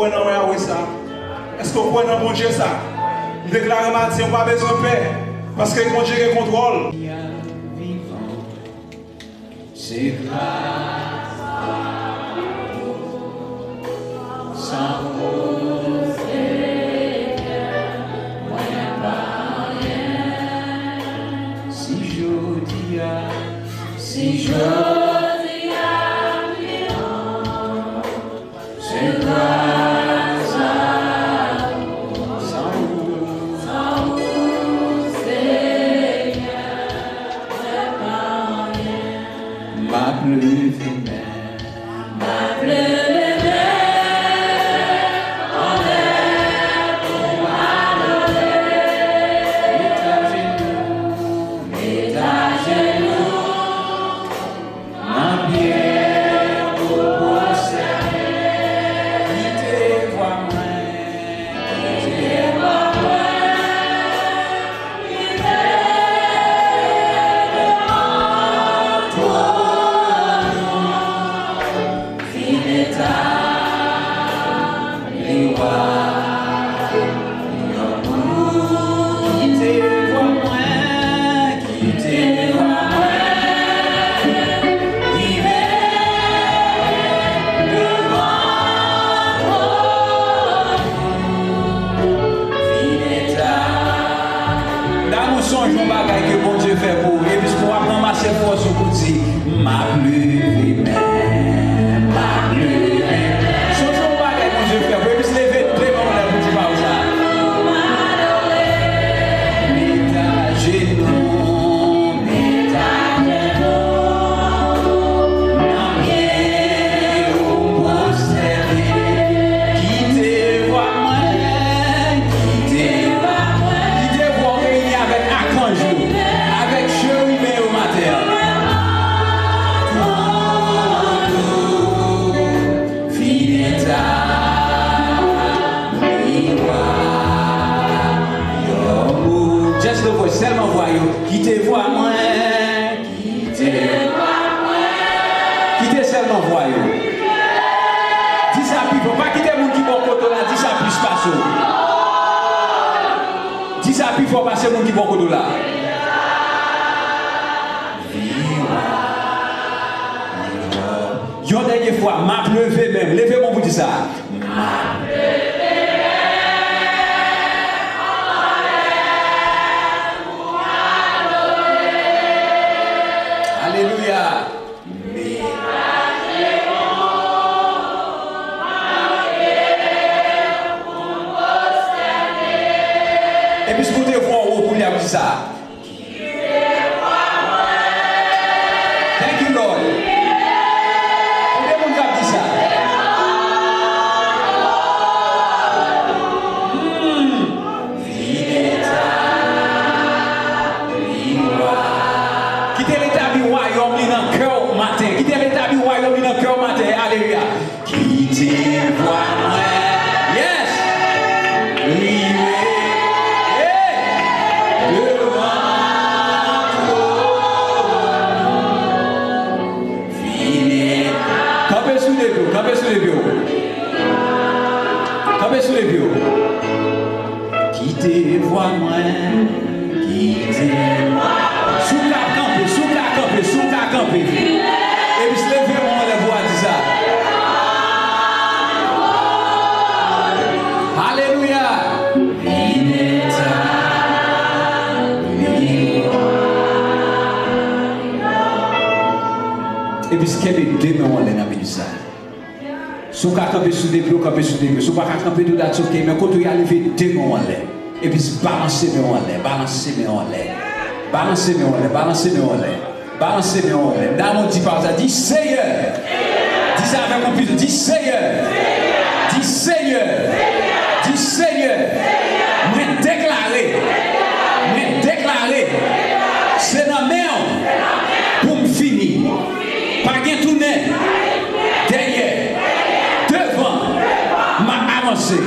croyez dans Yahweh ça? Est-ce que vous croyez dans mon Dieu ça? Nous déclarons matin, on n'a pas besoin de paix. Parce que mon Dieu est contrôle. C'est grâce sans vous, Seigneur, moi n'a pas rien. Si je dis c'est grâce à vous, sans vous, Seigneur, moi n'a pas rien. Ma plus balancez mes en l'air. Dans mon dit par ça, dit Seigneur. Dis ça avec mon fils, dis Seigneur. Dis Seigneur. Dis Seigneur. Mais déclarer. C'est la main pour me finir. Pas qu'un tourner. Derrière. Devant. M'a avancé.